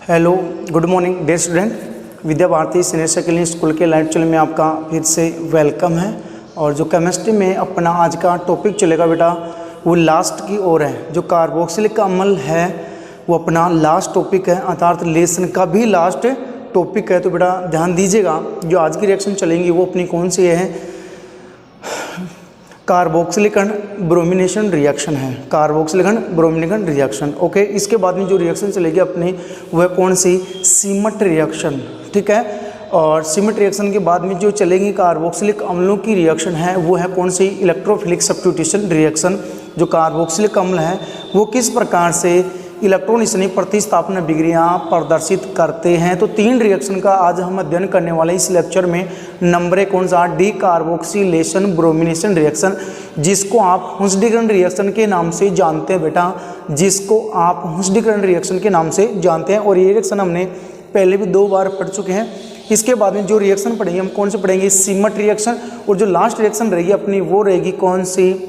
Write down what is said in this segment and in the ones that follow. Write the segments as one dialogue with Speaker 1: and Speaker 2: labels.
Speaker 1: Hello, good morning dear student. Vidya Bharati senior secondary school के live channel में आपका फिर से वेलकम है। और जो केमिस्ट्री में अपना आज का टॉपिक चलेगा बेटा वो लास्ट की ओर है। जो कार्बोक्सिलिक अम्ल है वो अपना लास्ट टॉपिक है, अर्थात लेसन का भी लास्ट टॉपिक है। तो बेटा ध्यान दीजिएगा, जो आज की रिएक्शन चलेंगी वो अपनी कौन सी है, कार्बोक्सिलिक ब्रोमिनेशन रिएक्शन है। Carboxylic bromination reaction, okay. इसके बाद में जो रिएक्शन चलेगी अपनी वह कौन सी, सीमट रिएक्शन, ठीक है। और सीमट रिएक्शन के बाद में जो चलेगी कार्बोक्सिलिक अम्लों की रिएक्शन है वो है कौन सी, इलेक्ट्रोफिलिक सब्स्टिट्यूशन रिएक्शन। जो कार्बोक्सिलिक अम्ल है वो किस प्रकार से इलेक्ट्रॉन स्नेही प्रतिस्थापन विक्रिया प्रदर्शित करते हैं। तो तीन रिएक्शन का आज हम अध्ययन करने वाले इस लेक्चर में। नंबर एक कौन सा, डी कार्बोक्सिलेशन ब्रोमिनेशन रिएक्शन, जिसको आप हुंसडीकरण रिएक्शन के नाम से जानते हैं बेटा, जिसको आप हुंसडीकरण रिएक्शन के नाम से जानते हैं। और ये रिएक्शन हमने पहले भी 2 बार पढ़ चुके हैं। इसके बाद में जो रिएक्शन पढ़ेंगे हम कौन से पढ़ेंगे, सीमट रिएक्शन। और जो लास्ट रिएक्शन रहेगी अपनी वो रहेगी कौन सी,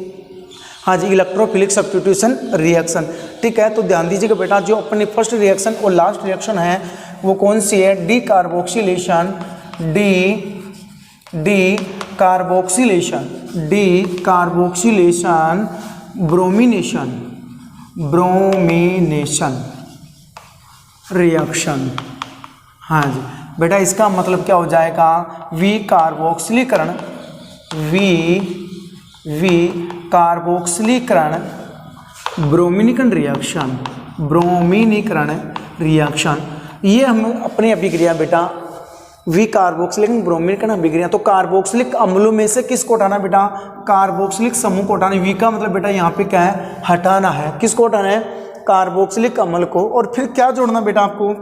Speaker 1: हाँ जी, इलेक्ट्रोफिलिक सब्स्टिट्यूशन रिएक्शन, ठीक है। तो ध्यान दीजिएगा बेटा, जो अपनी फर्स्ट रिएक्शन और लास्ट रिएक्शन है वो कौन सी है, D carboxylation, D carboxylation bromination reaction. हाँ जी बेटा, इसका मतलब क्या हो जाएगा, विकार्बोक्सिलीकरण ब्रोमिनीकरण रिएक्शन। ये हम अपनी अभिक्रिया बेटा विकार्बोक्सिलिक ब्रोमिनीकरण अभिक्रिया। तो कार्बोक्सिलिक अम्लों में से किसको हटाना बेटा, कार्बोक्सिलिक समूह को हटाना। वी का मतलब बेटा यहाँ पे क्या है, हटाना है। किसको हटाना है, कार्बोक्सिलिक अम्ल को। और फिर क्या जोड़ना बेटा, आपको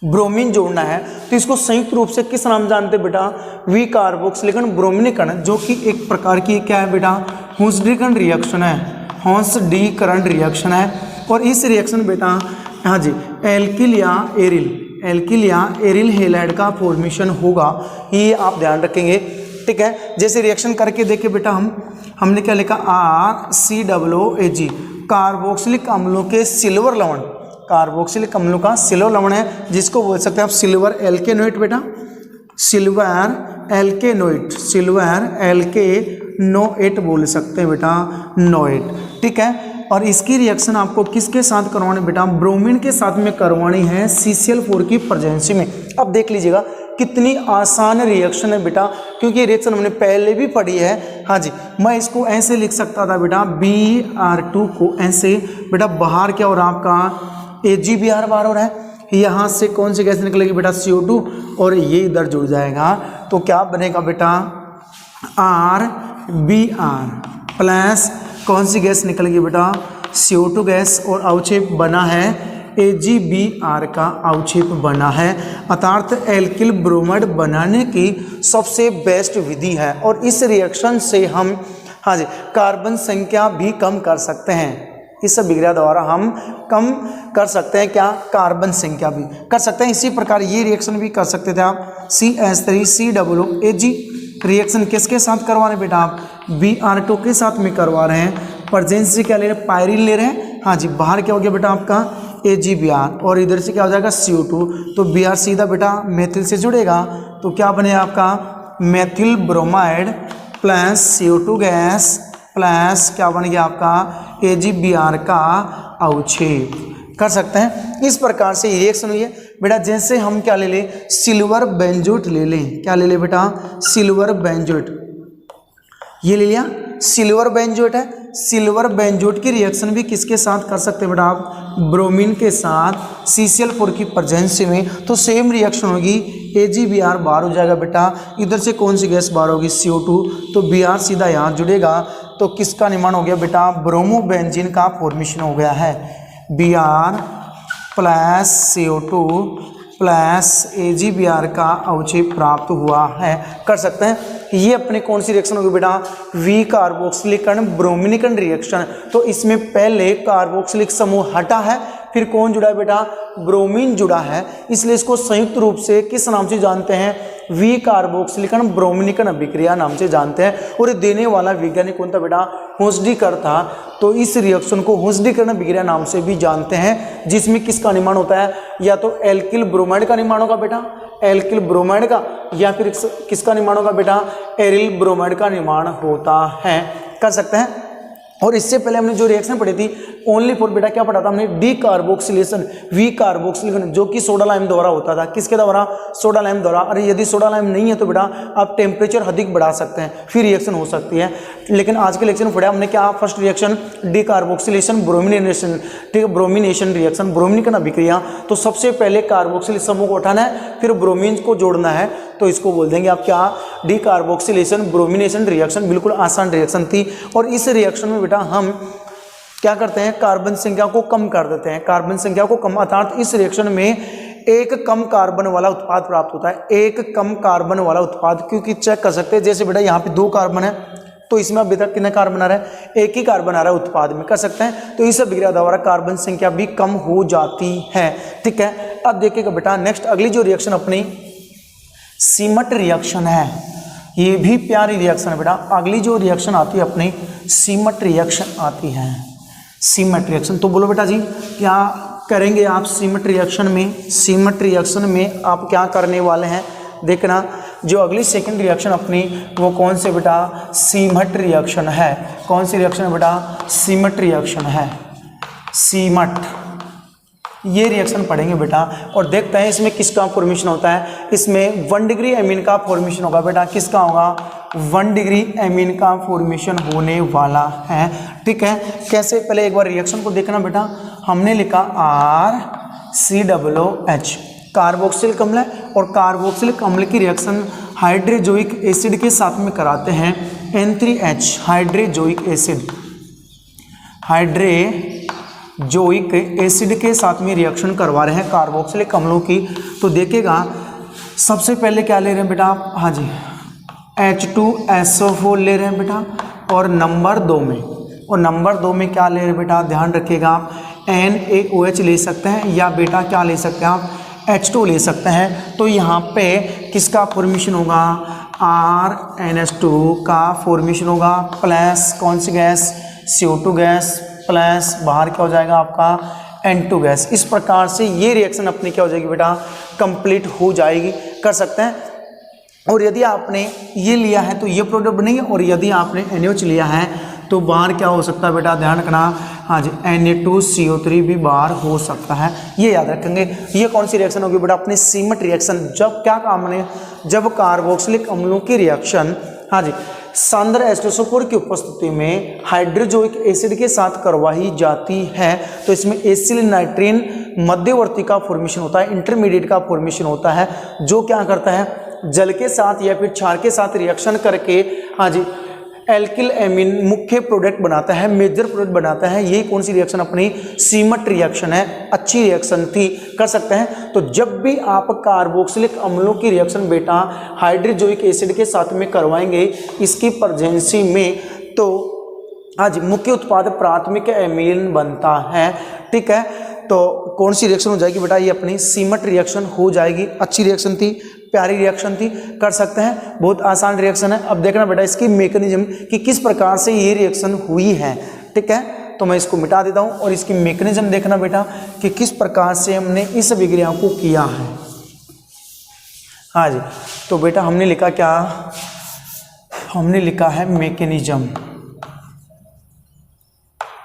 Speaker 1: ब्रोमीन जोड़ना है। तो इसको संयुक्त रूप से किस नाम जानते हैं बेटा, विकार्बोक्सिलिकरण ब्रोमिनीकरण, जो कि एक प्रकार की क्या है बेटा, हुंसडीकरण रिएक्शन है, हुंसडीकरण रिएक्शन है। और इस रिएक्शन बेटा, हाँ जी, एल्किल या एरिल हैलाइड का फॉर्मेशन होगा, ये आप ध्यान रखेंगे, ठीक है। जैसे रिएक्शन करके देखे बेटा, हमने क्या लिखा, RCOOAG, कार्बोक्सिलिक अम्लों के सिल्वर लवण, कार्बोक्सिलिक अम्लों का सिल्वर लवण है, जिसको बोल सकते हैं आप सिल्वर एल्केनोइट बेटा, सिल्वर एल्केनोइट बोल सकते हैं बेटा, नोइट, ठीक है। और इसकी रिएक्शन आपको किसके साथ करवानी बेटा, ब्रोमीन के साथ में करवानी है, CCl4 की प्रेजेंसी में। अब देख लीजिएगा कितनी आसान रिएक्शन है बेटा, क्योंकि ये रिएक्शन हमने पहले भी पढ़ी है। हाँ जी, मैं इसको ऐसे लिख सकता था बेटा, Br2 को ऐसे बेटा, बाहर क्या हो रहा है आपका, AgBr बाहर हो रहा है, यहाँ से कौन सी गैस निकलेगी बेटा, CO2, और ये इधर जुड़ जाएगा। तो क्या बनेगा बेटा, RBr प्लस कौन सी गैस निकलेगी बेटा, CO2 गैस, और अवक्षेप बना है AgBr का अवक्षेप बना है, अर्थात एल्किल ब्रोमाइड बनाने की सबसे बेस्ट विधि है। और इस रिएक्शन से हम, हाँ जी, कार्बन संख्या भी कम कर सकते हैं। इस अभिक्रिया द्वारा हम कम कर सकते हैं क्या, कार्बन संख्या भी कर सकते हैं। इसी प्रकार ये रिएक्शन भी कर सकते थे आप, CH3COOAG रिएक्शन किसके साथ करवा रहे हैं बेटा, आप Br2 के साथ में करवा रहे हैं। प्रेजेंसी क्या ले रहे हैं, पायरिन ले रहे हैं। हाँ जी, बाहर क्या हो गया बेटा आपका, AgBr, और इधर से क्या हो जाएगा, CO2। तो Br सीधा बेटा मेथिल से जुड़ेगा, तो क्या बनेगा आपका, methyl bromide plus CO2 gas plus क्या बन गया आपका, AgBr का अवक्षेप, कर सकते हैं। इस प्रकार से रिएक्शन हुई है बेटा। जैसे हम क्या ले लें, सिल्वर बेंजोएट ले लें, क्या ले लें बेटा, सिल्वर बेंजोएट, ये ले लिया, सिल्वर बेंजोएट है। सिल्वर बेंजोएट की रिएक्शन भी किसके साथ कर सकते हैं बेटा आप, ब्रोमीन के साथ, CCl4 की प्रेजेंसी में। तो सेम रिएक्शन होगी, AgBr बाहर हो जाएगा बेटा, इधर से कौन सी गैस बाहर होगी, CO2, तो Br सीधा यहाँ जुड़ेगा। तो किसका निर्माण हो गया बेटा, ब्रोमोबेंजीन का फॉर्मेशन हो गया है, Br plus CO2 plus AgBr का अवक्षेप प्राप्त हुआ है, कर सकते हैं। ये अपने कौन सी रिएक्शन होगी बेटा, विकार्बोक्सिलीकरण ब्रोमिनीकरण रिएक्शन। तो इसमें पहले कार्बोक्सिलिक समूह हटा है, फिर कौन जुड़ा है बेटा, ब्रोमीन जुड़ा है, इसलिए इसको संयुक्त रूप से किस नाम से जानते हैं, वी कार्बोक्सिलिकन ब्रोमिनिकन अभिक्रिया नाम से जानते हैं। और ये देने वाला वैज्ञानिक कौन था बेटा? हुस्डीकर था। तो इस रिएक्शन को हुस्डीकरण अभिक्रिया नाम से भी जानते हैं, जिसमें किसका निर्माण होता है? या तो एल्किल ब्रोमाइड का निर्माण होगा बेटा, एल्किल ब्रोमाइड का, या फिर किसका निर्माण होगा बेटा? एरिल ब्रोमाइड का निर्माण होता है। कर सकते हैं। और इससे पहले हमने जो रिएक्शन पढ़ी थी ओनली फॉर बेटा क्या पढ़ा था हमने? डी कार्बोक्सिलेशन, वी कार्बोक्सिलेशन, जो कि सोडा लाइम द्वारा होता था। किसके द्वारा? सोडा लाइम द्वारा। अरे यदि सोडा लाइम नहीं है तो बेटा आप टेम्परेचर अधिक बढ़ा सकते हैं, फिर रिएक्शन हो सकती है। लेकिन आज के लेक्चर में पढ़ा हमने क्या? First reaction D carboxylation bromination, ठीक है, ब्रोमिनेशन रिएक्शन, ब्रोमिनिकन अभिक्रिया। तो सबसे पहले कार्बोक्सिल समूह को उठाना है, फिर ब्रोमीन को जोड़ना है, तो इसको बोल देंगे आप क्या? D carboxylation bromination reaction. बिल्कुल आसान रिएक्शन थी। और इस रिएक्शन में बेटा हम क्या करते हैं? कार्बन संख्या को कम कर देते हैं, कार्बन संख्या को कम, अर्थात इस रिएक्शन में एक कम कार्बन वाला उत्पाद प्राप्त होता है, एक कम कार्बन वाला उत्पाद। क्योंकि चेक कर सकते हैं, जैसे बेटा यहाँ पे 2 कार्बन है, तो इसमें अभी तक कितने कार्बन आ रहा है? एक ही कार्बन आ रहा है उत्पाद में। कर सकते हैं। तो इस अभिक्रिया द्वारा कार्बन संख्या भी कम हो जाती है। ठीक है। अब देखिएगा बेटा नेक्स्ट अगली जो रिएक्शन अपनी सीमट रिएक्शन है, ये भी प्यारी रिएक्शन है बेटा। अगली जो रिएक्शन आती है अपनी सीमट रिएक्शन आती है, सीमट रिएक्शन। तो बोलो बेटा जी क्या करेंगे आप सीमट रिएक्शन में? सीमट रिएक्शन में आप क्या करने वाले हैं? देखना जो अगली सेकंड रिएक्शन अपनी वो कौन से बेटा? सीमट रिएक्शन है। कौन सी रिएक्शन है बेटा? सीमट रिएक्शन है, सीमट। ये रिएक्शन पढ़ेंगे बेटा और देखते हैं इसमें किसका फॉर्मेशन होता है। इसमें 1 डिग्री एमीन का फॉर्मेशन होगा बेटा। किसका होगा? 1 डिग्री एमीन का फॉर्मेशन होने वाला है। ठीक है। कैसे? पहले एक बार रिएक्शन को देखना बेटा। हमने लिखा RCOOH कार्बोक्सिलिक अम्ल है, और कार्बोक्सिलिक अम्ल की रिएक्शन हाइड्रोजोइक एसिड के साथ में कराते हैं N3H hydrazoic acid, hydrazoic acid के साथ में रिएक्शन करवा रहे हैं कार्बोक्सिलिक अम्लों की। तो देखिएगा सबसे पहले क्या ले रहे हैं बेटा आप? हाँ जी, H2SO4 ले रहे हैं बेटा। और नंबर 2 में क्या ले रहे हैं बेटा? ध्यान रखिएगा आप NaOH ले सकते हैं, या बेटा क्या ले सकते हैं आप? H2 ले सकते हैं। तो यहाँ पे किसका फॉर्मेशन होगा? RNH2 का फॉर्मेशन होगा, प्लस कौन सी गैस? CO2 गैस, प्लस बाहर क्या हो जाएगा आपका? N2 gas. इस प्रकार से ये रिएक्शन अपनी क्या हो जाएगी बेटा? कंप्लीट हो जाएगी। कर सकते हैं। और यदि आपने ये लिया है तो ये प्रोडक्ट बनेंगे, और यदि आपने NaOH लिया है तो बाहर क्या हो सकता है बेटा? ध्यान रखना। हाँ जी, Na2CO3 भी बाहर हो सकता है, ये याद रखेंगे। ये कौन सी रिएक्शन होगी बेटा? अपनी सीमट रिएक्शन। जब क्या काम है? जब कार्बोक्सिलिक अम्लों की रिएक्शन हाँ जी सांद्र H2SO4 की उपस्थिति में हाइड्रोजोइक एसिड के साथ करवाई जाती है, तो इसमें एसिल नाइट्रीन मध्यवर्ती का फॉर्मेशन होता है, इंटरमीडिएट का फॉर्मेशन होता है, जो क्या करता है? जल के साथ या फिर क्षार के साथ रिएक्शन करके हाँ जी एल्किल एमीन मुख्य प्रोडक्ट बनाता है, मेजर प्रोडक्ट बनाता है। ये कौन सी रिएक्शन? अपनी सीमट रिएक्शन है। अच्छी रिएक्शन थी। कर सकते हैं। तो जब भी आप कार्बोक्सिलिक अम्लों की रिएक्शन बेटा हाइड्रोजोइक एसिड के साथ में करवाएंगे इसकी प्रेजेंसी में, तो आज मुख्य उत्पाद प्राथमिक एमीन बनता है। ठीक है। तो कौन सी रिएक्शन हो जाएगी बेटा? ये अपनी सीमट रिएक्शन हो जाएगी। अच्छी रिएक्शन थी, प्यारी रिएक्शन थी। कर सकते हैं। बहुत आसान रिएक्शन है। अब देखना बेटा इसकी मैकेनिज्म कि किस प्रकार से ये रिएक्शन हुई है। ठीक है। तो मैं इसको मिटा देता हूँ और इसकी मैकेनिज्म देखना बेटा कि किस प्रकार से हमने इस अभिक्रिया को किया है। हाँ जी, तो बेटा हमने लिखा क्या? हमने लिखा है मैकेनिज्म।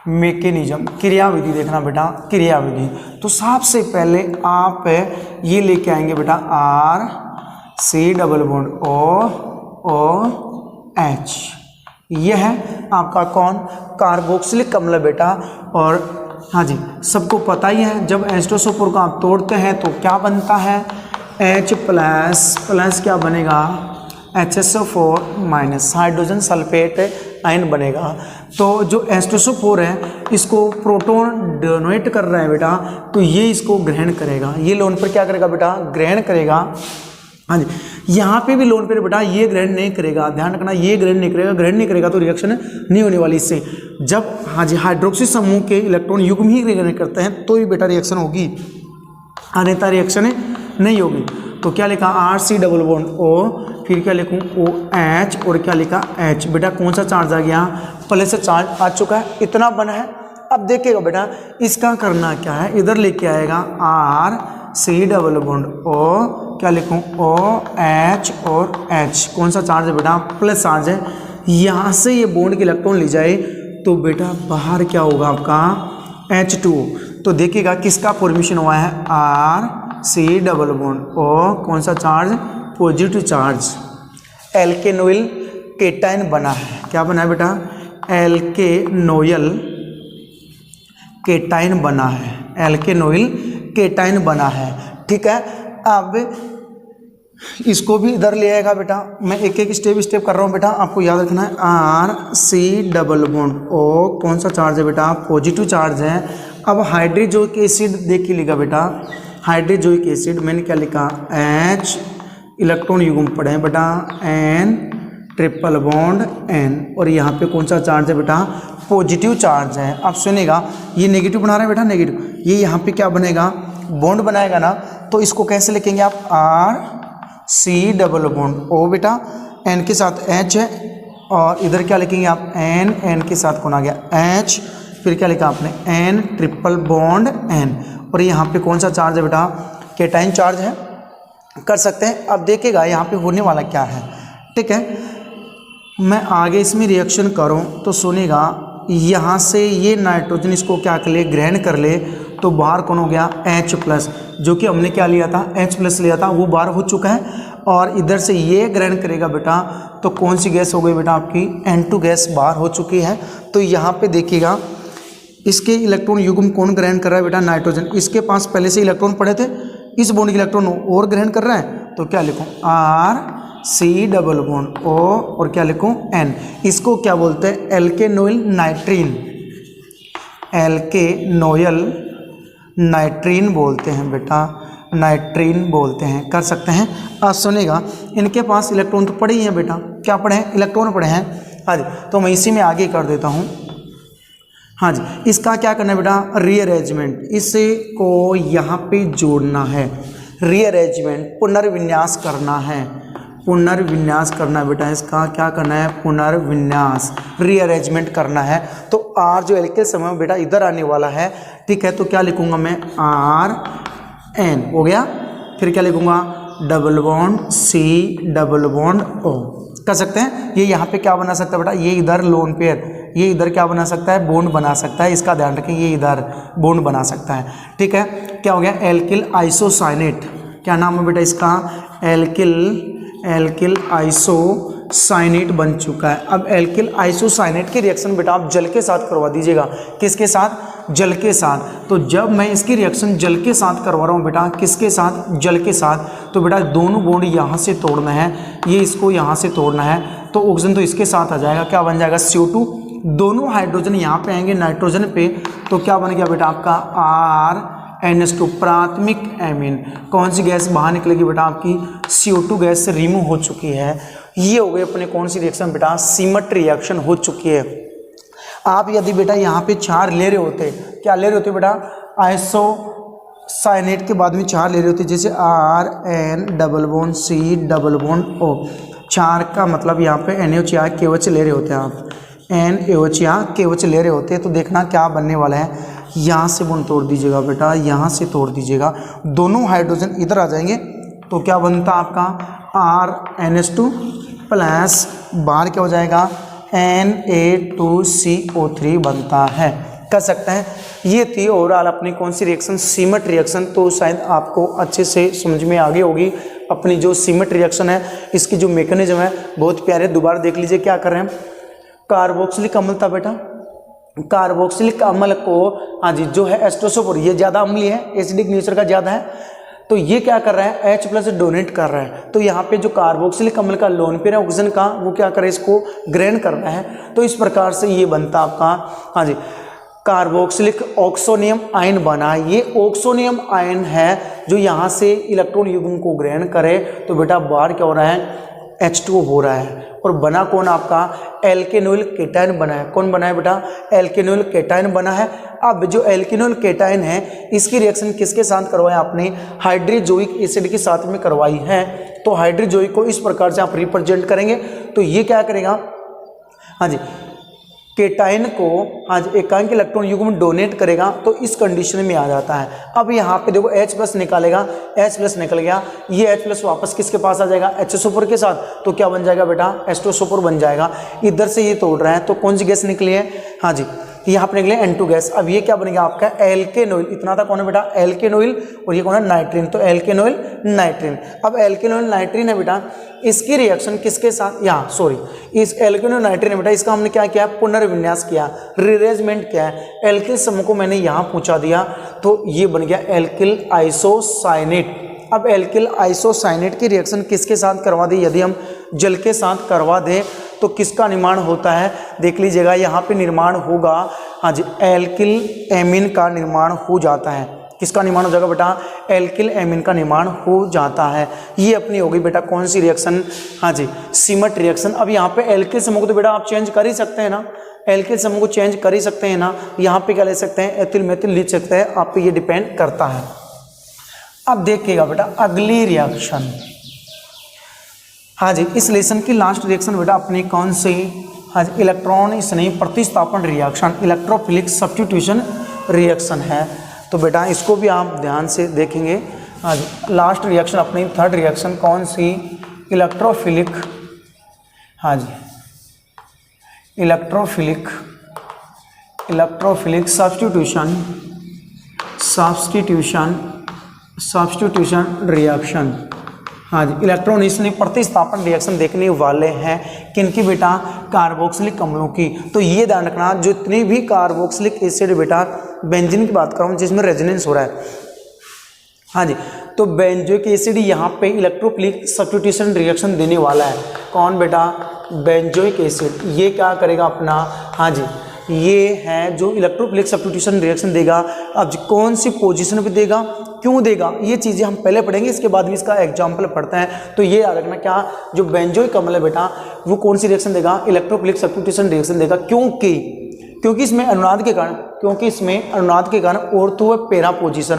Speaker 1: मैकेनिज्म क्रियाविधि देखना बेटा, क्रियाविधि। तो सबसे पहले आप ये लेके आएंगे बेटा RC≡OH। यह है आपका कौन? कार्बोक्सिलिक अम्ल बेटा। और हाँ जी सबको पता ही है जब H2SO4 को आप तोड़ते हैं तो क्या बनता है? H प्लस क्या बनेगा? HSO4- हाइड्रोजन सल्फेट आयन बनेगा। तो जो H2SO4 है इसको प्रोटॉन डोनेट कर रहा है बेटा, तो ये इसको ग्रहण करेगा। ये लोन पर क्या करेगा बेटा? ग्रहण करेगा। हाँ जी, यहाँ पे भी लोन पर बेटा ये ग्रहण नहीं करेगा। ध्यान रखना, ये ग्रहण नहीं करेगा। ग्रहण नहीं करेगा तो रिएक्शन नहीं होने वाली इससे। जब हाँ जी हाइड्रोक्सी समूह के इलेक्ट्रॉन युग्म ही ग्रहण करते हैं तो ही बेटा रिएक्शन होगी, अन्यथा रिएक्शन नहीं होगी। तो क्या लिखा R C double bond O, फिर क्या लिखूँ ओ एच और क्या लिखा एच। बेटा कौन सा चार्ज आ गया, प्लस चार्ज आ चुका है, इतना बना है। अब देखिएगा बेटा इसका करना क्या है, इधर लेके आएगा R C double bond O, क्या लिखूँ ओ एच और एच। कौन सा चार्ज है बेटा, प्लस चार्ज है। यहाँ से ये बॉन्ड के इलेक्ट्रॉन ले जाए तो बेटा बाहर क्या होगा आपका H2O। तो देखिएगा किसका फॉर्मेशन हुआ है, R C double bond O, कौन सा charge, positive charge. Alkanoyl cation बना है, क्या बना है बेटा, एल्केनोइल केटाइन बना है, एल्केनोइल केटाइन बना है। ठीक है, अब इसको भी इधर ले आएगा बेटा, मैं एक एक स्टेप कर रहा हूँ बेटा, आपको याद रखना है। R C double bond O, कौन सा चार्ज है बेटा, पॉजिटिव चार्ज है। अब हाइड्रोजोइक एसिड देख लिखा बेटा, हाइड्रोजोइक एसिड मैंने क्या लिखा एच, इलेक्ट्रॉन युग्म पढ़े हैं बेटा एन, ट्रिपल बॉन्ड एन, और यहाँ पे कौन सा चार्ज है बेटा, पॉजिटिव चार्ज है। अब सुनेगा ये नेगेटिव बना रहे हैं बेटा, नेगेटिव, ये यहाँ पे क्या बनेगा, बॉन्ड बनाएगा ना, तो इसको कैसे लिखेंगे आप, R C double bond O बेटा, एन के साथ एच है, और इधर क्या लिखेंगे आप एन, एन के साथ कौन आ गया एच, फिर क्या लिखा आपने एन ट्रिपल बॉन्ड एन, और यहाँ पे कौन सा चार्ज है बेटा, केटाइन चार्ज है। कर सकते हैं। अब देखिएगा यहाँ पे होने वाला क्या है। ठीक है, मैं आगे इसमें रिएक्शन करूँ तो सुनेगा यहाँ से ये नाइट्रोजन इसको क्या कर ले, ग्रहण कर ले, तो बाहर कौन हो गया H प्लस, जो कि हमने क्या लिया था H प्लस लिया था, वो बाहर हो चुका है। और इधर से ये ग्रहण करेगा बेटा, तो कौन सी गैस हो गई बेटा आपकी N2 गैस बाहर हो चुकी है। तो यहाँ पे देखिएगा इसके इलेक्ट्रॉन युग्म कौन ग्रहण कर रहा है बेटा, नाइट्रोजन। इसके पास पहले से इलेक्ट्रॉन पड़े थे, इस बॉन्ड के इलेक्ट्रॉन और ग्रहण कर रहा है, तो क्या लिखूँ R C double bond O, और क्या लिखूँ एन। इसको क्या बोलते हैं, एल्केनोइल नाइट्रीन, एल्केनोइल नाइट्रीन बोलते हैं बेटा, नाइट्रीन बोलते हैं। कर सकते हैं। आज सुनेगा इनके पास इलेक्ट्रॉन तो पड़े ही हैं बेटा, क्या पड़े हैं, इलेक्ट्रॉन पड़े हैं। हाँ जी, तो मैं इसी में आगे कर देता हूँ। हाँ जी, इसका क्या करना है बेटा, रीअरेंजमेंट, इसे को यहाँ पे जोड़ना है, रीअरेंजमेंट पुनर्विन्यास करना है, पुनर्विन्यास करना है बेटा। इसका क्या करना है, पुनर्विन्यास, रीअरेंजमेंट करना है। तो आर जो एल्केल समूह बेटा इधर आने वाला है। ठीक है, तो क्या लिखूंगा मैं, आर एन हो गया, फिर क्या लिखूंगा double bond C double bond O. कर सकते हैं। ये यहाँ पे क्या बना सकता है बेटा, ये इधर लोन पेयर, ये इधर क्या बना सकता है, बॉन्ड बना सकता है। इसका ध्यान रखें, ये इधर बॉन्ड बना सकता है। ठीक है, क्या हो गया, एल्किल आइसोसाइनेट, क्या नाम है बेटा इसका, एल्किल आइसोसाइनेट बन चुका है। अब एल्किल आइसोसाइनेट की रिएक्शन बेटा आप जल के साथ करवा दीजिएगा। किसके साथ, जल के साथ। तो जब मैं इसकी रिएक्शन जल के साथ करवा रहा हूँ बेटा, किसके साथ, जल के साथ, तो बेटा दोनों बॉन्ड यहाँ से तोड़ना है, ये इसको यहाँ से तोड़ना है, तो ऑक्सीजन तो इसके साथ आ जाएगा, क्या बन जाएगा CO2। दोनों हाइड्रोजन यहाँ पे आएंगे नाइट्रोजन पे, तो क्या बन गया बेटा आपका RNH2 प्राथमिक एमीन। कौन सी गैस बाहर निकलेगी बेटा आपकी, CO2 गैस से रिमूव हो चुकी है। ये हो गई अपने कौन सी रिएक्शन बेटा, सीमट रिएक्शन हो चुकी है। आप यदि बेटा यहाँ पे क्षार ले रहे होते, क्या ले रहे होते बेटा, आइसोसाइनेट के बाद में क्षार ले रहे होते, जैसे RN double bond C double bond O। क्षार का मतलब यहाँ पे NaOH या KOH ले रहे होते हैं आप, NaOH या KOH ले रहे होते हैं, तो देखना क्या बनने वाला है। यहाँ से बॉन्ड तोड़ दीजिएगा बेटा, यहाँ से तोड़ दीजिएगा, दोनों हाइड्रोजन इधर आ जाएंगे, तो क्या बनता है आपका RNH2 प्लस बाहर क्या हो जाएगा Na2CO3 बनता है। कर सकते हैं। ये थी ओवरऑल अपनी कौन सी रिएक्शन, सीमट रिएक्शन। तो शायद आपको अच्छे से समझ में आ गई होगी अपनी जो सीमट रिएक्शन है, इसकी जो मैकेनिज्म है बहुत प्यारे। दोबारा देख लीजिए क्या कर रहे हैं, कार्बोक्सिलिक अम्ल था बेटा, कार्बोक्सिलिक अम्ल को हाँ जी जो है एस्ट्रोसोफोर, ये ज़्यादा अम्लीय है, एसिडिक नेचर का ज़्यादा है, तो ये क्या कर रहा है H प्लस डोनेट कर रहा है। तो यहाँ पे जो कार्बोक्सिलिक अम्ल का लोन पेयर है ऑक्सीजन का, वो क्या कर रहा है, इसको ग्रहण कर रहा है। तो इस प्रकार से ये बनता आपका हाँ जी कार्बोक्सिलिक ऑक्सोनियम आयन बना। ये ऑक्सोनियम आयन है जो यहाँ से इलेक्ट्रॉन युग्म को ग्रहण करे, तो बेटा बाहर क्या हो रहा है H2O हो रहा है और बना कौन आपका एल्केनोइल केटायन बना है। कौन बना है बेटा? एल्केनोइल केटायन बना है। अब जो एल्केनोइल केटायन है इसकी रिएक्शन किसके साथ करवाया आपने? हाइड्रोजोइक एसिड के साथ में करवाई है। तो हाइड्रोजोइक को इस प्रकार से आप रिप्रेजेंट करेंगे तो ये क्या करेगा? हाँ जी, केटायन को आज एकांक इलेक्ट्रॉन युग्म डोनेट करेगा तो इस कंडीशन में आ जाता है। अब यहाँ पे देखो H+ निकालेगा, H+ निकल गया, ये H+ वापस किसके पास आ जाएगा? HSO4 के साथ। तो क्या बन जाएगा बेटा? H2SO4 बन जाएगा। इधर से ये तोड़ रहा है तो कौन सी गैस निकली है? हाँ जी, यहाँ पे निकले N2 गैस। अब ये क्या बनेगा आपका? एल्केनोइल। इतना था कौन है बेटा? एल्केनोइल। और ये कौन है? नाइट्रीन। तो एल्केनोइल नाइट्रीन। अब एल्केनोइल नाइट्रीन है बेटा, इसकी रिएक्शन किसके साथ? यहाँ सॉरी, इस एल्केनोइल नाइट्रीन है बेटा, इसका हमने क्या किया? पुनर्विन्यास किया, रीअरेंजमेंट किया है। एल्किल समूह को मैंने यहाँ पहुँचा दिया तो ये बन गया एल्किल आइसोसाइनेट। अब एल्किल आइसोसाइनेट की रिएक्शन किसके साथ करवा दी? यदि हम जल के साथ करवा दें तो किसका निर्माण होता है? देख लीजिएगा, यहाँ पे निर्माण होगा, हाँ जी, एल्किल एमीन का निर्माण हो जाता है। किसका निर्माण हो जाएगा बेटा? एल्किल एमीन का निर्माण हो जाता है। ये अपनी हो गई बेटा कौन सी रिएक्शन? हाँ जी, सीमट रिएक्शन। अब यहाँ पे एल्किल समूह को तो बेटा आप चेंज कर ही सकते हैं ना, एल्किल समूह को चेंज कर ही सकते हैं ना। यहाँ पे क्या ले सकते हैं? एथिल मेथिल लिख सकते हैं, आप पे ये डिपेंड करता है। अब देखिएगा बेटा अगली रिएक्शन, हाँ जी, इस लेसन की लास्ट रिएक्शन बेटा अपनी कौन सी? हाँ जी, इलेक्ट्रॉन स्नेही प्रतिस्थापन रिएक्शन, इलेक्ट्रोफिलिक सब्स्टिट्यूशन रिएक्शन है। तो बेटा इसको भी आप ध्यान से देखेंगे। हाँ जी, लास्ट रिएक्शन अपनी थर्ड रिएक्शन कौन सी? इलेक्ट्रोफिलिक, हाँ जी, इलेक्ट्रोफिलिक सब्स्टिट्यूशन रिएक्शन। हाँ जी, इलेक्ट्रॉन स्नेही प्रतिस्थापन रिएक्शन देखने वाले हैं किनकी बेटा? कार्बोक्सिलिक अम्लों की। तो ये ध्यान रखना, जितनी भी कार्बोक्सिलिक एसिड बेटा, बेंजीन की बात कर रहा हूँ जिसमें रेजोनेंस हो रहा है, हाँ जी, तो बेंजोइक एसिड यहाँ पे इलेक्ट्रोफिलिक सब्स्टिट्यूशन रिएक्शन देने वाला है। कौन बेटा? Benzoic acid. ये क्या करेगा अपना? हाँ जी, ये है जो इलेक्ट्रोफिलिक सब्स्टिट्यूशन रिएक्शन देगा। अब कौन सी पोजीशन पे देगा, क्यों देगा, ये चीज़ें हम पहले पढ़ेंगे, इसके बाद भी इसका एग्जाम्पल पढ़ते हैं। तो ये याद रखना, क्या जो बेंजोइक अम्ल है बेटा वो कौन सी रिएक्शन देगा? इलेक्ट्रोफिलिक सब्स्टिट्यूशन रिएक्शन देगा। क्योंकि इसमें अनुनाद के कारण ऑर्थो व पैरा पोजीशन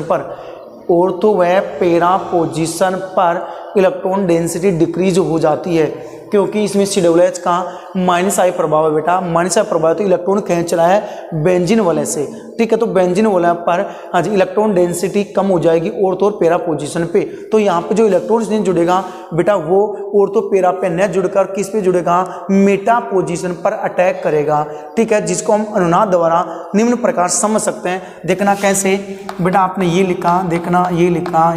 Speaker 1: पर इलेक्ट्रॉन डेंसिटी डिक्रीज हो जाती है, क्योंकि इसमें COOH का -I प्रभाव है बेटा। -I प्रभाव तो इलेक्ट्रॉन खींच रहा है बेंजीन वाले से, ठीक है। तो बेंजीन वाले पर हाँ जी इलेक्ट्रॉन डेंसिटी कम हो जाएगी ऑर्थो और पैरा पोजीशन पे। तो यहाँ पे जो इलेक्ट्रॉन जुड़ेगा बेटा वो ऑर्थो पैरा पे न जुड़कर किस पे जुड़ेगा? मेटा पोजीशन पर अटैक करेगा, ठीक है, जिसको हम अनुनाद द्वारा निम्न प्रकार समझ सकते हैं। देखना कैसे बेटा, आपने ये लिखा, देखना ये लिखा,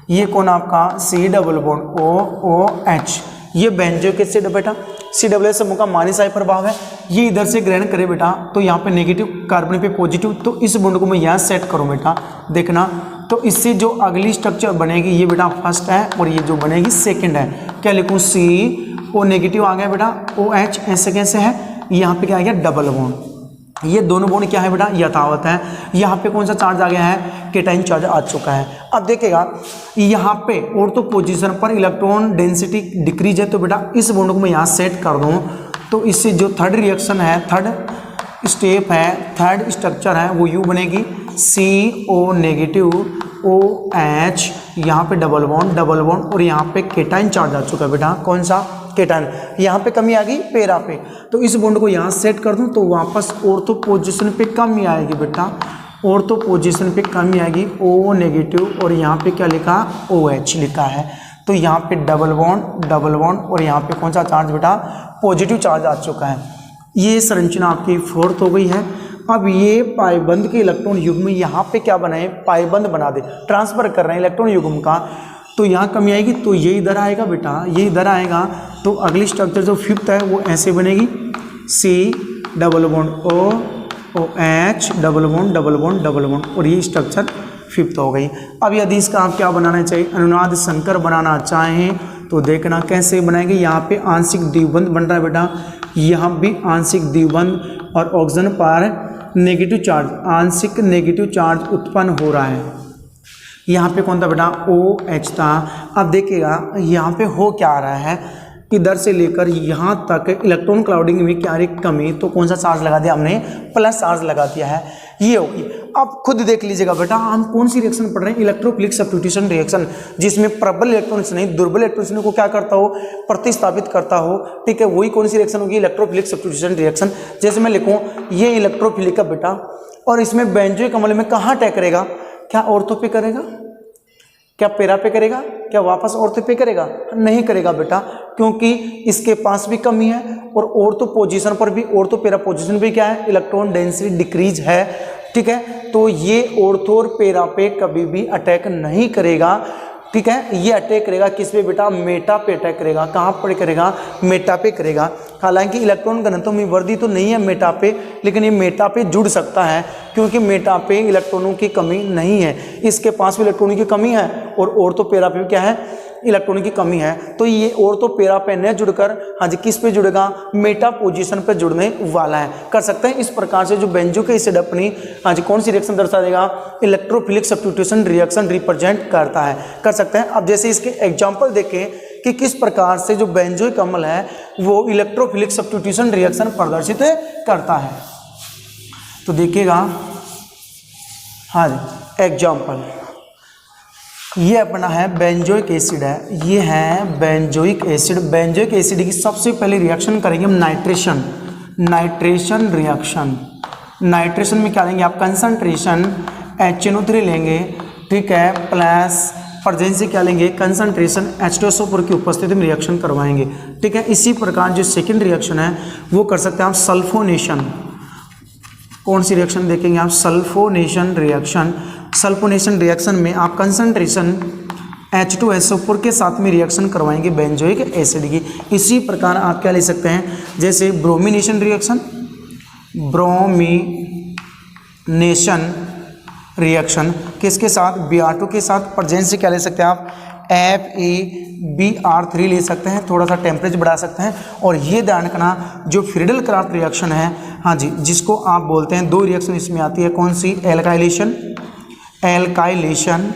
Speaker 1: ये कौन आपका? COOH, ये बेंजोइक एसिड है बेटा। COOH समूह का -I प्रभाव है। ये इधर से ग्रहण करे बेटा तो यहाँ पे नेगेटिव, कार्बन पे पॉजिटिव, तो इस बॉन्ड को मैं यहाँ सेट करूँ बेटा, देखना। तो इससे जो अगली स्ट्रक्चर बनेगी ये बेटा फर्स्ट है और ये जो बनेगी सेकंड है। क्या लिखूँ? CO नेगेटिव आ गया बेटा, OH ऐसे कैसे है? यहाँ पे क्या आ गया? Double bond. ये दोनों बॉन्ड क्या है बेटा? यथावत है। यहाँ पे कौन सा चार्ज आ गया है? केटाइन चार्ज आ चुका है। अब देखिएगा यहाँ पे ऑर्थो पोजीशन पर इलेक्ट्रॉन डेंसिटी डिक्रीज है, तो बेटा इस बॉन्ड को मैं यहाँ सेट कर दूँ तो इससे जो थर्ड रिएक्शन है, थर्ड स्टेप है, थर्ड स्ट्रक्चर है वो यू बनेगी, CO नेगेटिव OH, यहाँ पे डबल बॉन्ड और यहाँ पे केटाइन चार्ज आ चुका है बेटा। कौन सा? केटाइन। यहाँ पे कमी आ गई पैरा पे, तो इस बॉन्ड को यहाँ सेट कर दूँ तो वापस ऑर्थो पोजीशन पे कमी आएगी बेटा, ऑर्थो पोजीशन पे कमी आएगी O नेगेटिव और यहाँ पे क्या लिखा? OH लिखा है। तो यहाँ पे डबल बॉन्ड और यहाँ पे कौन सा चार्ज बेटा? पॉजिटिव चार्ज आ चुका है। ये संरचना आपकी फोर्थ हो गई है। अब ये पाइबंद के इलेक्ट्रॉन युग्म में यहाँ पे क्या बनाए? पाइबंद बना दे, ट्रांसफर कर रहे हैं इलेक्ट्रॉन युग्म का। तो यहाँ कमी आएगी तो ये इधर आएगा बेटा, ये इधर आएगा। तो अगली स्ट्रक्चर जो फिफ्थ है वो ऐसे बनेगी, C double bond OH double bond और ये स्ट्रक्चर फिफ्थ हो गई। अब यदि इसका आप क्या बनाना चाहिए? अनुनाद संकर बनाना चाहें तो देखना कैसे बनाएंगे। यहाँ पे आंशिक द्विबंध बन रहा है बेटा, यहाँ भी आंशिक द्विबंध और ऑक्सीजन पर नेगेटिव चार्ज, आंशिक नेगेटिव चार्ज उत्पन्न हो रहा है। यहाँ पे कौन था बेटा, OH था। अब देखिएगा यहाँ पे हो क्या आ रहा है, इधर से लेकर यहाँ तक इलेक्ट्रॉन क्लाउडिंग में क्या रही, कमी, तो कौन सा चार्ज लगा दिया हमने, प्लस चार्ज लगा दिया है, ये होगी। अब खुद देख लीजिएगा बेटा, हम कौन सी रिएक्शन पढ़ रहे हैं, इलेक्ट्रोफिलिक सब्स्टिट्यूशन रिएक्शन, जिसमें प्रबल इलेक्ट्रॉन्स नहीं दुर्बल इलेक्ट्रॉन्स को क्या करता हो, प्रतिस्थापित करता हो, ठीक है। वही कौन सी रिएक्शन होगी, इलेक्ट्रोफिलिक सब्स्टिट्यूशन रिएक्शन। जैसे मैं लिखूँ ये इलेक्ट्रोफिलिक का बेटा, और इसमें बेंजोइक अम्ल में कहाँ अटैक करेगा, क्या ऑर्थो पे करेगा, क्या पैरा पे करेगा, क्या वापस ऑर्थो पे करेगा, नहीं करेगा बेटा, क्योंकि इसके पास भी कमी है और ऑर्थो पोजीशन पर भी, ऑर्थो पैरा पोजीशन भी क्या है, इलेक्ट्रॉन डेंसिटी डिक्रीज है, ठीक है। तो ये ऑर्थो और पैरा पे कभी भी अटैक नहीं करेगा, ठीक है। ये अटैक करेगा किस पे बेटा, मेटा पे अटैक करेगा। कहाँ पर करेगा, मेटा पे करेगा। हालांकि इलेक्ट्रॉन घनत्व में वृद्धि तो नहीं है मेटा पे, लेकिन ये मेटा पे जुड़ सकता है, क्योंकि मेटा पे इलेक्ट्रॉनों की कमी नहीं है, इसके पास भी इलेक्ट्रॉनों की कमी है, और ऑर्थो पैरा पे क्या है, इलेक्ट्रॉनों की कमी है। तो ये ऑर्थो पैरा पे न जुड़कर हाँ जी किस पे जुड़ेगा, मेटा पोजीशन पे जुड़ने वाला है। कर सकते हैं इस प्रकार से जो बेंजोइक एसिड अपनी हाँ जी कौन सी रिएक्शन दर्शा देगा, इलेक्ट्रोफिलिक सब्स्टिट्यूशन रिएक्शन रिप्रेजेंट करता है, कर सकते हैं। अब जैसे इसके एग्जांपल देखें कि किस प्रकार से जो बेंजोइक अम्ल है वो इलेक्ट्रोफिलिक सब्स्टिट्यूशन रिएक्शन प्रदर्शित करता है। तो देखिएगा हाँ जी एग्जांपल, ये अपना है बेंजोइक एसिड है, ये है बेंजोइक एसिड। बेंजोइक एसिड की सबसे पहले रिएक्शन करेंगे हम नाइट्रेशन, नाइट्रेशन रिएक्शन। नाइट्रेशन में क्या लेंगे आप, कंसंट्रेशन HNO3 लेंगे, ठीक है, प्लस प्रेजेंस से क्या लेंगे, कंसंट्रेशन H2SO4 की उपस्थिति में रिएक्शन करवाएंगे, ठीक है। इसी प्रकार जो सेकंड रिएक्शन है वो कर सकते हैं आप सल्फोनेशन। कौन सी रिएक्शन देखेंगे आप, सल्फोनेशन रिएक्शन। सल्फोनेशन रिएक्शन में आप कंसंट्रेशन H2SO4 के साथ में रिएक्शन करवाएंगे बेंजोइक एसिड की। इसी प्रकार आप क्या ले सकते हैं, जैसे ब्रोमिनेशन रिएक्शन, ब्रोमिनेशन रिएक्शन किसके साथ, Br2 के साथ। प्रेजेंस से क्या ले सकते हैं आप, FeBr3 ले सकते हैं, थोड़ा सा टेम्परेचर बढ़ा सकते हैं। और ये ध्यान रखना जो फ्रीडल क्राफ्ट रिएक्शन है हाँ जी, जिसको आप बोलते हैं, दो रिएक्शन इसमें आती है, कौन सी, एल्काइलेशन, एल्काइलेशन,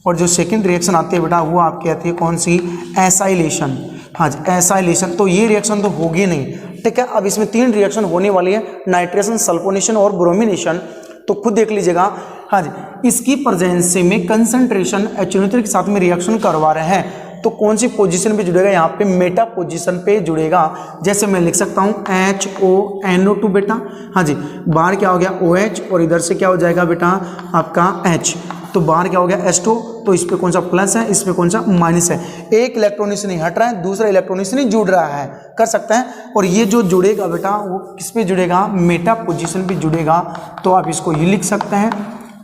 Speaker 1: और जो सेकंड रिएक्शन आती है बेटा वो आपकी आती है कौन सी, एसाइलेशन। हाँ जी एसाइलेशन। तो ये रिएक्शन तो होगी नहीं, ठीक है। अब इसमें तीन रिएक्शन होने वाली है, नाइट्रेशन, सल्फोनेशन और ब्रोमिनेशन। तो खुद देख लीजिएगा हाँ जी, इसकी प्रेजेंस में कंसंट्रेशन HNO3 के साथ में रिएक्शन करवा रहे हैं, तो कौन सी पोजीशन पे जुड़ेगा, यहाँ पे मेटा पोजीशन पे जुड़ेगा। जैसे मैं लिख सकता हूँ HONO2 बेटा, हाँ जी, बाहर क्या हो गया OH, और इधर से क्या हो जाएगा बेटा आपका H, तो बाहर क्या हो गया H2, तो इस पे कौन सा प्लस है, इस पे कौन सा माइनस है। एक इलेक्ट्रॉन इससे नहीं हट रहा है, दूसरा इलेक्ट्रॉन इससे नहीं जुड़ रहा है, कर सकते हैं। और ये जो जुड़ेगा बेटा वो किस पे जुड़ेगा, मेटा पोजीशन पे जुड़ेगा। तो आप इसको ये लिख सकते हैं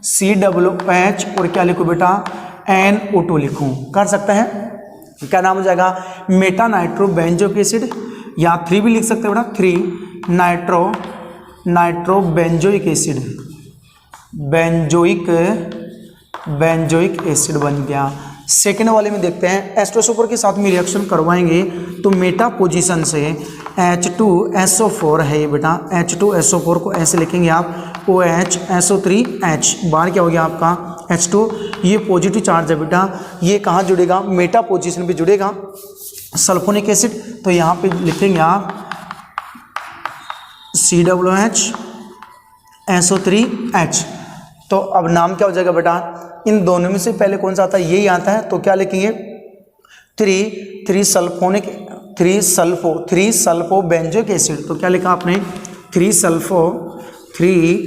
Speaker 1: COOH, और क्या लिखो बेटा NO2 लिखूँ, कर सकते हैं। क्या नाम हो जाएगा, मेटा नाइट्रो बेंजोइक एसिड, या 3 भी लिख सकते हैं बेटा, 3 nitro benzoic acid, benzoic acid बन गया। सेकेंड वाले में देखते हैं, H2SO4 के साथ में रिएक्शन करवाएंगे तो मेटा पोजीशन से H2SO4 है ये बेटा, H2SO4 को ऐसे लिखेंगे आप OHSO3H, बाहर क्या हो गया आपका H2, ये पॉजिटिव चार्ज है बेटा, ये कहाँ जुड़ेगा, मेटा पोजीशन पे जुड़ेगा। सल्फोनिक एसिड, तो यहाँ पे लिखेंगे आप COOH, तो अब नाम क्या हो जाएगा बेटा, इन दोनों में से पहले कौन सा आता है, यही आता है, तो क्या लिखेंगे 3 सल्फो बेंजोइक एसिड। तो क्या लिखा आपने 3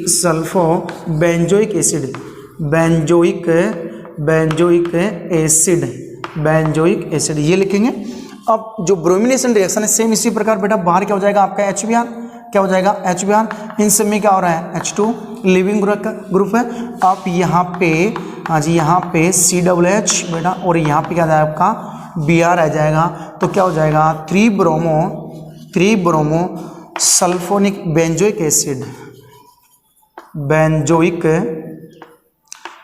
Speaker 1: sulpho benzoic acid, benzoic acid ये लिखेंगे। अब जो ब्रोमिनेशन रिएक्शन है सेम इसी प्रकार बेटा, बाहर क्या हो जाएगा आपका HBr, क्या हो जाएगा HBr, इन सब में क्या हो रहा है H2 लिविंग ग्रुप है। आप यहाँ पे हाँ जी यहाँ पे COOH बेटा, और यहाँ पे क्या जाएगा आपका Br आ जाएगा, तो क्या हो जाएगा 3 bromo sulphonic benzoic acid,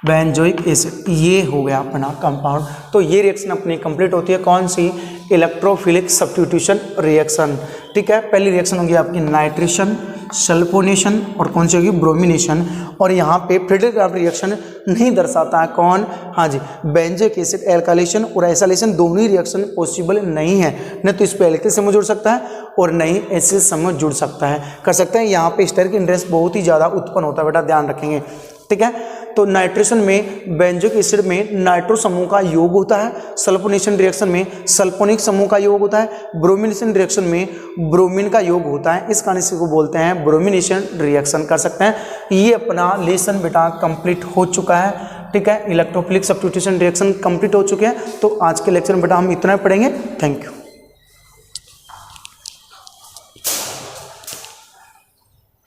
Speaker 1: benzoic acid, ये हो गया अपना कंपाउंड। तो ये रिएक्शन अपनी कंप्लीट होती है, कौन सी, इलेक्ट्रोफिलिक सब्स्टिट्यूशन रिएक्शन, ठीक है। पहली रिएक्शन होगी आपकी नाइट्रेशन, सल्फोनेशन और कौन सी होगी ब्रोमिनेशन। और यहाँ पे फ्रीडल-क्राफ्ट रिएक्शन नहीं दर्शाता है कौन, हाँ जी, बेंजोइक एसिड एल्काइलेशन और एसाइलेशन दोनों ही रिएक्शन पॉसिबल नहीं है, न तो इस पे एल्किल समूह जुड़ सकता है और न ही एसिड समूह जुड़ सकता है, कर सकते हैं। यहाँ पे स्टेरिक इंड्रेस बहुत ही ज़्यादा उत्पन्न होता है बेटा, ध्यान रखेंगे, ठीक है। तो नाइट्रेशन में बेंजोइक एसिड में नाइट्रो समूह का योग होता है, सल्फोनेशन रिएक्शन में सल्फोनिक समूह का योग होता है, ब्रोमिनेशन रिएक्शन में ब्रोमीन का योग होता है, इस कारण इसको बोलते हैं ब्रोमिनेशन रिएक्शन, कर सकते हैं। ये अपना लेसन बेटा कंप्लीट हो चुका है, ठीक है। इलेक्ट्रोफिलिक सब्स्टिट्यूशन रिएक्शन कंप्लीट हो चुके हैं। तो आज के लेक्चर में बेटा हम इतना पढ़ेंगे। Thank you.